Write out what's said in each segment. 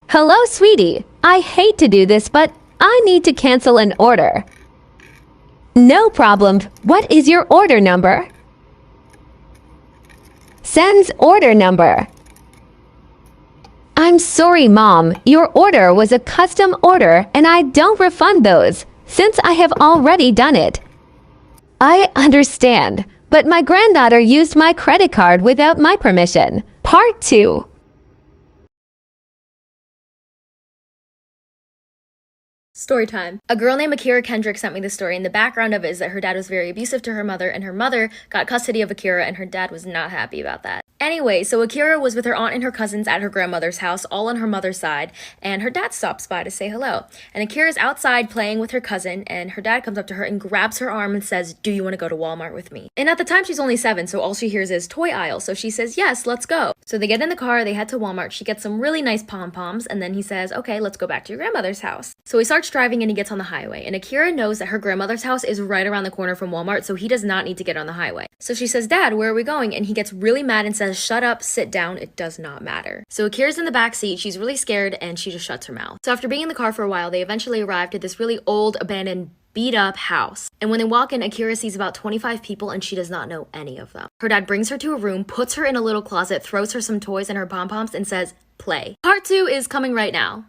Hello, sweetie. I hate to do this, but I need to cancel an order. No problem. What is your order number? Sends order number. I'm sorry, Mom. Your order was a custom order and I don't refund those, since I have already done it. I understand, but my granddaughter used my credit card without my permission. Part 2. Storytime. A girl named Akira Kendrick sent me this story, and the background of it is that her dad was very abusive to her mother, and her mother got custody of Akira, and her dad was not happy about that. Anyway, so Akira was with her aunt and her cousins at her grandmother's house, all on her mother's side, and her dad stops by to say hello. And Akira's outside playing with her cousin, and her dad comes up to her and grabs her arm and says, "Do you want to go to Walmart with me?" And at the time, she's only 7, so all she hears is toy aisle, so she says, "Yes, let's go." So they get in the car, they head to Walmart, she gets some really nice pom-poms, and then he says, "Okay, let's go back to your grandmother's house." So he starts driving and he gets on the highway, and Akira knows that her grandmother's house is right around the corner from Walmart, so he does not need to get on the highway. So she says, "Dad, where are we going?" And he gets really mad and says, "Shut up, sit down, it does not matter." So Akira's in the back seat, she's really scared, and she just shuts her mouth. So after being in the car for a while, they eventually arrived at this really old, abandoned, beat up house. And when they walk in, Akira sees about 25 people and she does not know any of them. Her dad brings her to a room, puts her in a little closet, throws her some toys and her pom-poms and says, "Play." Part 2 is coming right now.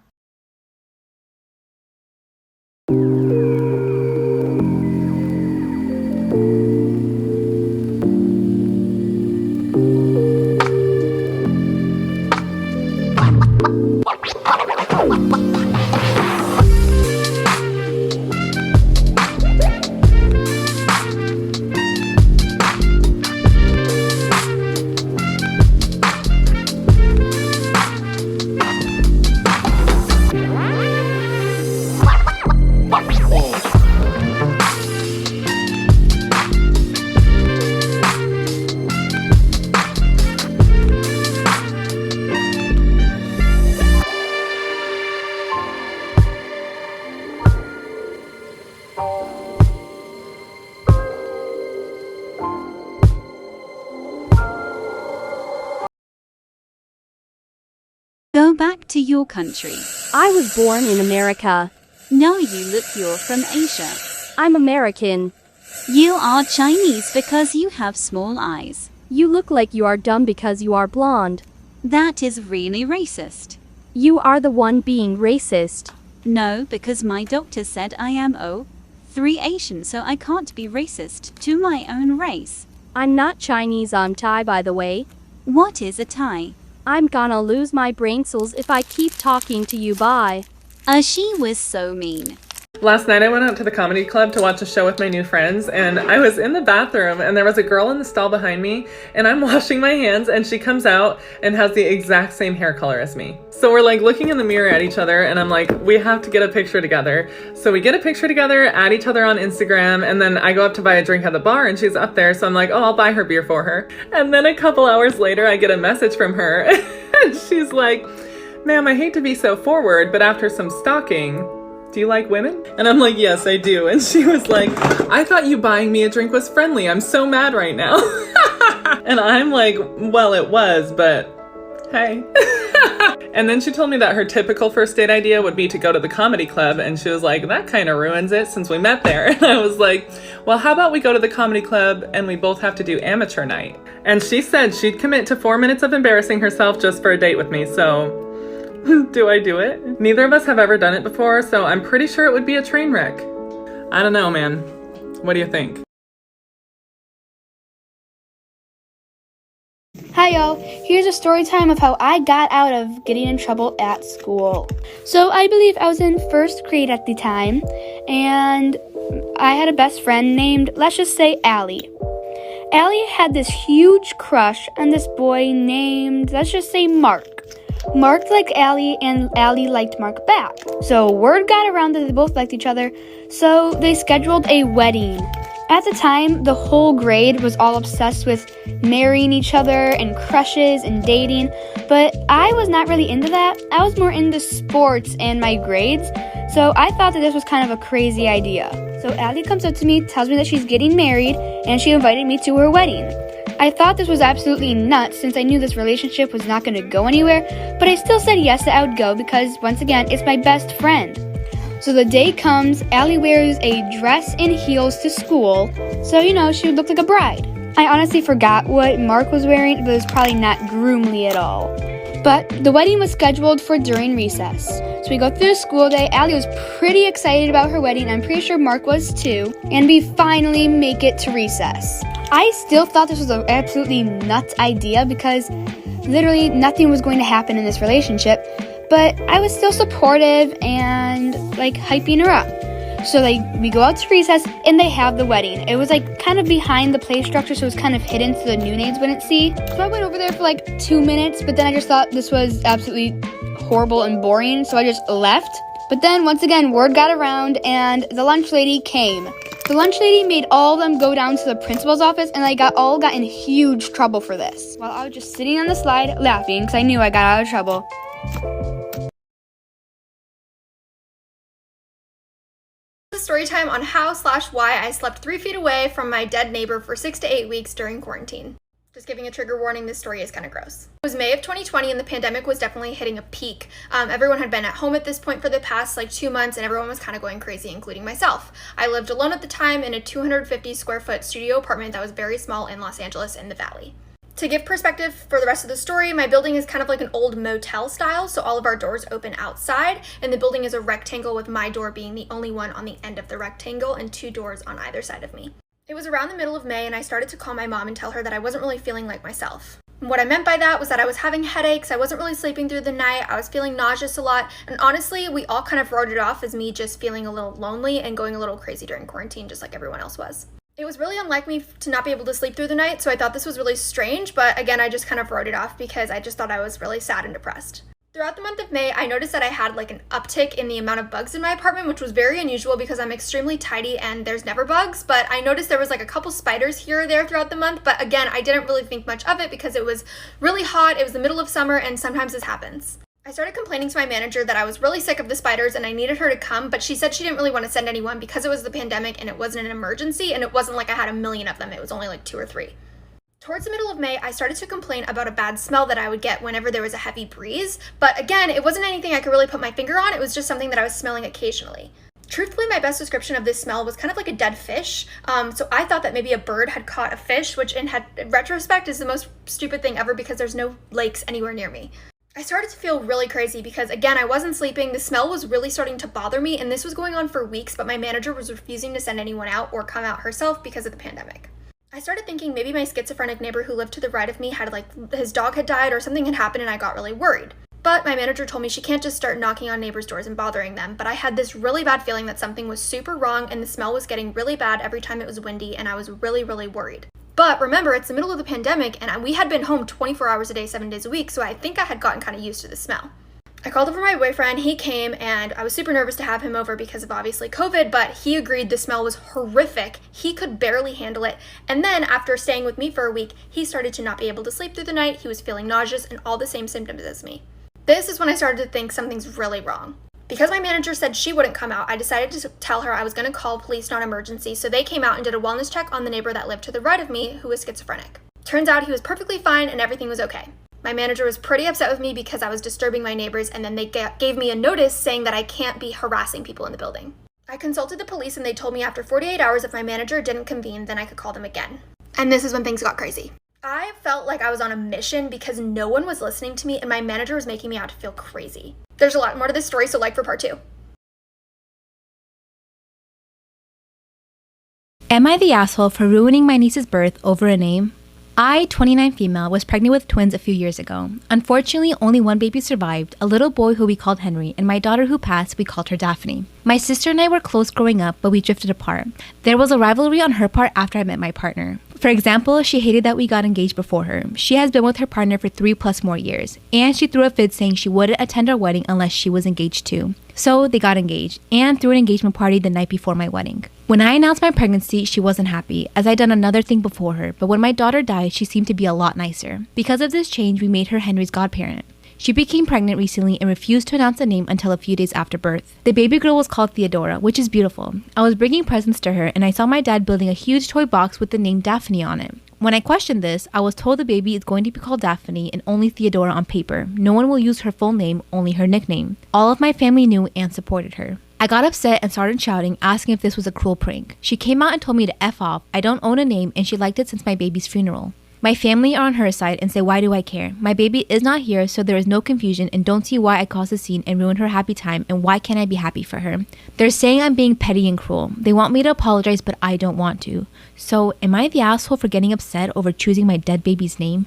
Go back to your country. I was born in America. No, you're from Asia. I'm American. You are Chinese because you have small eyes. You look like you are dumb because you are blonde. That is really racist. You are the one being racist. No, because my doctor said I am 3 Asian, so I can't be racist to my own race. I'm not Chinese, I'm Thai, by the way. What is a Thai? I'm gonna lose my brain cells if I keep talking to you. Bye. She was so mean. Last night I went out to the comedy club to watch a show with my new friends, and I was in the bathroom and there was a girl in the stall behind me, and I'm washing my hands and she comes out and has the exact same hair color as me. So we're like looking in the mirror at each other and I'm like, we have to get a picture together. So we get a picture together, add each other on Instagram, and then I go up to buy a drink at the bar and she's up there, so I'm like, oh, I'll buy her beer for her. And then a couple hours later I get a message from her and she's like, "Ma'am, I hate to be so forward, but after some stalking, do you like women?" And I'm like, "Yes, I do." And she was like, "I thought you buying me a drink was friendly. I'm so mad right now." And I'm like, "Well, it was, but hey." And then she told me that her typical first date idea would be to go to the comedy club. And she was like, "That kind of ruins it since we met there." And I was like, "Well, how about we go to the comedy club and we both have to do amateur night?" And she said she'd commit to 4 minutes of embarrassing herself just for a date with me. So do I do it? Neither of us have ever done it before, so I'm pretty sure it would be a train wreck. I don't know, man. What do you think? Hi y'all, here's a story time of how I got out of getting in trouble at school. So I believe I was in first grade at the time, and I had a best friend named, let's just say, Allie. Allie had this huge crush on this boy named, let's just say, Mark. Mark liked Allie, and Allie liked Mark back. So word got around that they both liked each other, so they scheduled a wedding. At the time, the whole grade was all obsessed with marrying each other and crushes and dating, but I was not really into that. I was more into sports and my grades, so I thought that this was kind of a crazy idea. So Allie comes up to me, tells me that she's getting married, and she invited me to her wedding. I thought this was absolutely nuts since I knew this relationship was not going to go anywhere, but I still said yes that I would go because, once again, it's my best friend. So the day comes, Allie wears a dress and heels to school, so she would look like a bride. I honestly forgot what Mark was wearing, but it was probably not groomly at all. But the wedding was scheduled for during recess. So we go through the school day. Allie was pretty excited about her wedding. I'm pretty sure Mark was too. And we finally make it to recess. I still thought this was an absolutely nuts idea because literally nothing was going to happen in this relationship. But I was still supportive and hyping her up. So we go out to recess and they have the wedding. It was kind of behind the play structure, so it was kind of hidden so the new naids wouldn't see. So I went over there for 2 minutes, but then I just thought this was absolutely horrible and boring, so I just left. But then once again, word got around and the lunch lady came. The lunch lady made all of them go down to the principal's office, and they got in huge trouble for this. While I was just sitting on the slide laughing because I knew I got out of trouble. Story time on how/why I slept 3 feet away from my dead neighbor for 6 to 8 weeks during quarantine. Just giving a trigger warning, this story is kind of gross. It was May of 2020 and the pandemic was definitely hitting a peak. Everyone had been at home at this point for the past 2 months and everyone was kind of going crazy, including myself. I lived alone at the time in a 250 square foot studio apartment that was very small in Los Angeles in the Valley. To give perspective for the rest of the story, my building is kind of like an old motel style, so all of our doors open outside, and the building is a rectangle with my door being the only one on the end of the rectangle and 2 doors on either side of me. It was around the middle of May and I started to call my mom and tell her that I wasn't really feeling like myself. And what I meant by that was that I was having headaches, I wasn't really sleeping through the night, I was feeling nauseous a lot, and honestly, we all kind of wrote it off as me just feeling a little lonely and going a little crazy during quarantine just like everyone else was. It was really unlike me to not be able to sleep through the night, so I thought this was really strange, but again, I just kind of wrote it off because I just thought I was really sad and depressed. Throughout the month of May, I noticed that I had an uptick in the amount of bugs in my apartment, which was very unusual because I'm extremely tidy and there's never bugs, but I noticed there was a couple spiders here or there throughout the month, but again, I didn't really think much of it because it was really hot, it was the middle of summer, and sometimes this happens. I started complaining to my manager that I was really sick of the spiders and I needed her to come, but she said she didn't really want to send anyone because it was the pandemic and it wasn't an emergency and it wasn't like I had a million of them, it was only 2 or 3. Towards the middle of May, I started to complain about a bad smell that I would get whenever there was a heavy breeze, but again, it wasn't anything I could really put my finger on, it was just something that I was smelling occasionally. Truthfully, my best description of this smell was kind of like a dead fish, so I thought that maybe a bird had caught a fish, which in retrospect is the most stupid thing ever because there's no lakes anywhere near me. I started to feel really crazy because, again, I wasn't sleeping, the smell was really starting to bother me, and this was going on for weeks, but my manager was refusing to send anyone out or come out herself because of the pandemic. I started thinking maybe my schizophrenic neighbor who lived to the right of me had his dog had died or something had happened and I got really worried. But my manager told me she can't just start knocking on neighbors' doors and bothering them, but I had this really bad feeling that something was super wrong and the smell was getting really bad every time it was windy and I was really, really worried. But remember, it's the middle of the pandemic and we had been home 24 hours a day, 7 days a week, so I think I had gotten kind of used to the smell. I called over my boyfriend, he came, and I was super nervous to have him over because of obviously COVID, but he agreed the smell was horrific, he could barely handle it, and then after staying with me for a week, he started to not be able to sleep through the night, he was feeling nauseous and all the same symptoms as me. This is when I started to think something's really wrong. Because my manager said she wouldn't come out, I decided to tell her I was going to call police non-emergency, so they came out and did a wellness check on the neighbor that lived to the right of me who was schizophrenic. Turns out he was perfectly fine and everything was okay. My manager was pretty upset with me because I was disturbing my neighbors and then they gave me a notice saying that I can't be harassing people in the building. I consulted the police and they told me after 48 hours if my manager didn't convene, then I could call them again. And this is when things got crazy. I felt like I was on a mission because no one was listening to me and my manager was making me out to feel crazy. There's a lot more to this story, so for part 2. Am I the asshole for ruining my niece's birth over a name? I, 29 female, was pregnant with twins a few years ago. Unfortunately, only one baby survived, a little boy who we called Henry, and my daughter who passed, we called her Daphne. My sister and I were close growing up, but we drifted apart. There was a rivalry on her part after I met my partner. For example, she hated that we got engaged before her. She has been with her partner for 3+ more years, and she threw a fit saying she wouldn't attend our wedding unless she was engaged too. So they got engaged, and threw an engagement party the night before my wedding. When I announced my pregnancy, she wasn't happy, as I'd done another thing before her, but when my daughter died, she seemed to be a lot nicer. Because of this change, we made her Henry's godparent. She became pregnant recently and refused to announce the name until a few days after birth. The baby girl was called Theodora, which is beautiful. I was bringing presents to her and I saw my dad building a huge toy box with the name Daphne on it. When I questioned this, I was told the baby is going to be called Daphne and only Theodora on paper. No one will use her full name, only her nickname. All of my family knew and supported her. I got upset and started shouting, asking if this was a cruel prank. She came out and told me to F off. I don't own a name and she liked it since my baby's funeral. My family are on her side and say, why do I care? My baby is not here, so there is no confusion and don't see why I caused a scene and ruined her happy time, and why can't I be happy for her? They're saying I'm being petty and cruel. They want me to apologize, but I don't want to. So, am I the asshole for getting upset over choosing my dead baby's name?